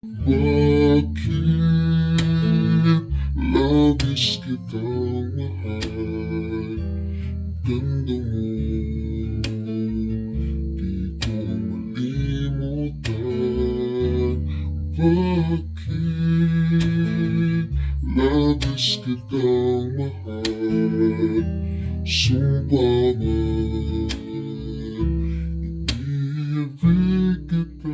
Bakit labis kitang mahal? Ganda mo, di ko malimutan. Bakit labis kitang mahal? Sumpa man, ibig kita.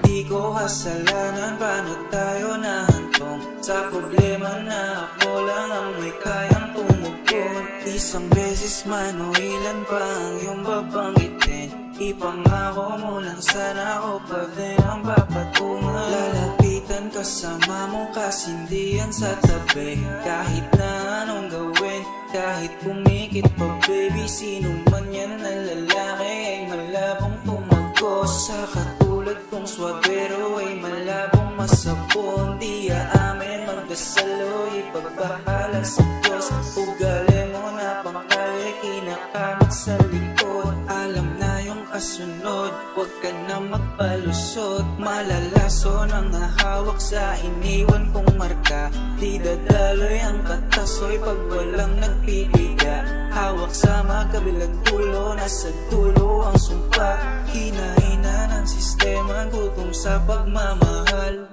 Di ko kasalanan, paano tayo nahantong sa problema na ako lang ang may kayang tumugon. Isang beses man o ilan pa ang iyong babanggitin, ipangako mo lang sana ako pa din ang papatungan. Lalapitan kasama mo kasindihan sa tabi, kahit na anong gawin, kahit pumikit pa baby. Sino man yan na lalaki ay malabong tumagos sa katulad kong swabero ay malabong masabon. Di aamin magdasal o ipagbahala sa Diyos. Ugali mo na pangkali, kinakamit sa likod. Alam na yung kasunod, huwag ka na magpalusot. Malalason ang nahawak sa iniwan kong marka. Di dadaloy ang katasoy pag walang nagpipiga. Hawak sa magkabilang dulo, nasa dulo ang sumpa. Hinahina ng sistema, gutom sa pagmamahal.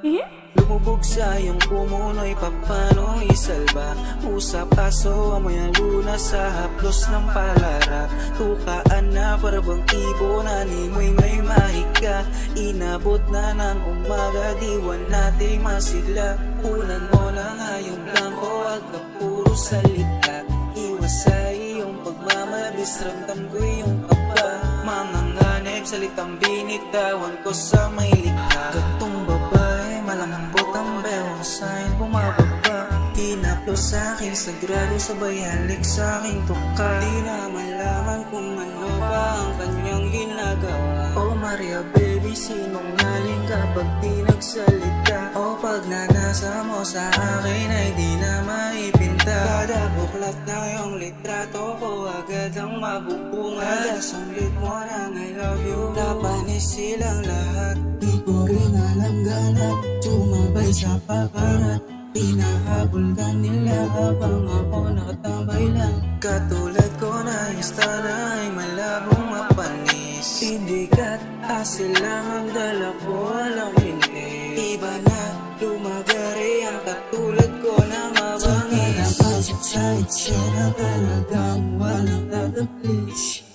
Lumubog sa iyong pumuno'y papano isalba. Usap aso, amoy ang luna sa haplos ng palara. Tukaan na parabang ibo na nimoy may mahika. Inabot na ng umaga, diwan natin masila. Ulan mo na nga yung blanco, agka puro salita. Iwas sa iyong pagmamabis, ramdam ko yung kaba. Mga nganib, salitang binitawan ko sa may likha. Gatong babae, malambot ang bewang sa'kin bumababa. Tinaplo sa'king sagrado, sabay halik sa'king tuka. Di na malaman kung ano ba ang kanyang ginagawa. Oh Maria baby, sinungaling kapag di nagsalita. O pag nanasa mo sa akin ay di na maipinta. Kada buklat na yung litrato ko agad ang mabubunga. Kada sambit mo ng I love you, napanis silang lahat. Di ko rin alam ganap, sumabay sa paparat. Pinahabol ka nila habang ako nakatambay lang. Katulad ko na yung stana ay malabong mapanis. Hindi ka't asil lang ang dala ko, alam hindi. Iba na lumagari ang katulad ko na mabangis. Napasok sa eksena, talagang walang tataplis.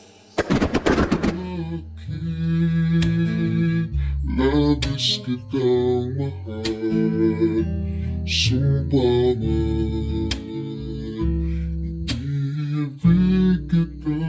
Labis kitang mahal, sumpa man, ibig kita.